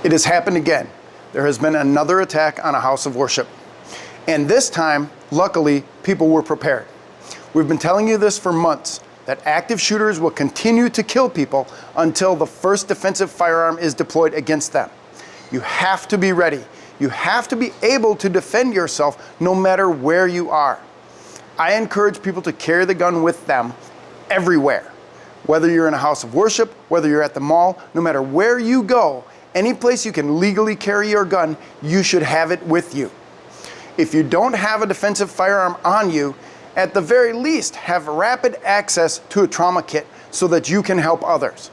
It has happened again. There has been another attack on a house of worship. And this time, luckily, people were prepared. We've been telling you this for months, that active shooters will continue to kill people until the first defensive firearm is deployed against them. You have to be ready. You have to be able to defend yourself no matter where you are. I encourage people to carry the gun with them everywhere. Whether you're in a house of worship, whether you're at the mall, no matter where you go, any place you can legally carry your gun, you should have it with you. If you don't have a defensive firearm on you, at the very least, have rapid access to a trauma kit so that you can help others.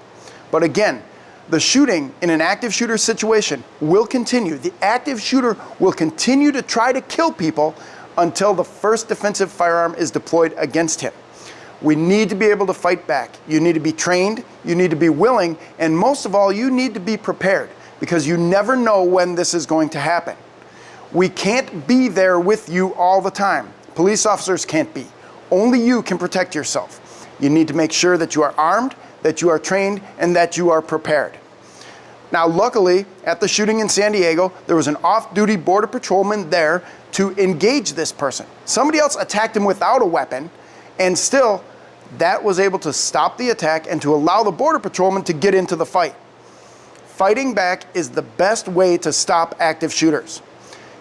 But again, the shooting in an active shooter situation will continue. The active shooter will continue to try to kill people until the first defensive firearm is deployed against him. We need to be able to fight back. You need to be trained, you need to be willing, and most of all, you need to be prepared because you never know when this is going to happen. We can't be there with you all the time. Police officers can't be. Only you can protect yourself. You need to make sure that you are armed, that you are trained, and that you are prepared. Now, luckily, at the shooting in San Diego, there was an off-duty border patrolman there to engage this person. Somebody else attacked him without a weapon, and still, that was able to stop the attack and to allow the border patrolman to get into the fight. Fighting back is the best way to stop active shooters.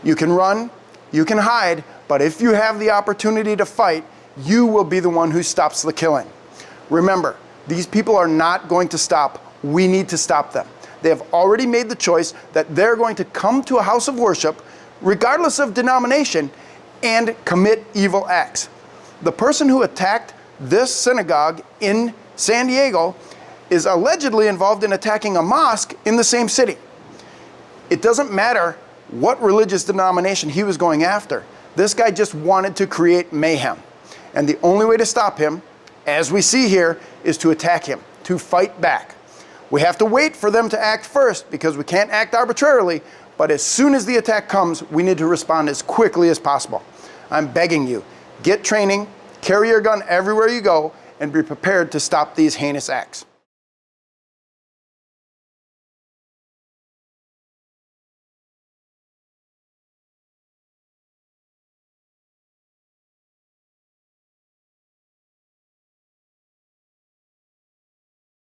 You can run, you can hide, but if you have the opportunity to fight, you will be the one who stops the killing. Remember, these people are not going to stop. We need to stop them. They have already made the choice that they're going to come to a house of worship, regardless of denomination, and commit evil acts. The person who attacked this synagogue in San Diego is allegedly involved in attacking a mosque in the same city. It doesn't matter what religious denomination he was going after. This guy just wanted to create mayhem. And the only way to stop him, as we see here, is to attack him, to fight back. We have to wait for them to act first because we can't act arbitrarily, but as soon as the attack comes, we need to respond as quickly as possible. I'm begging you, get training, carry your gun everywhere you go, and be prepared to stop these heinous acts.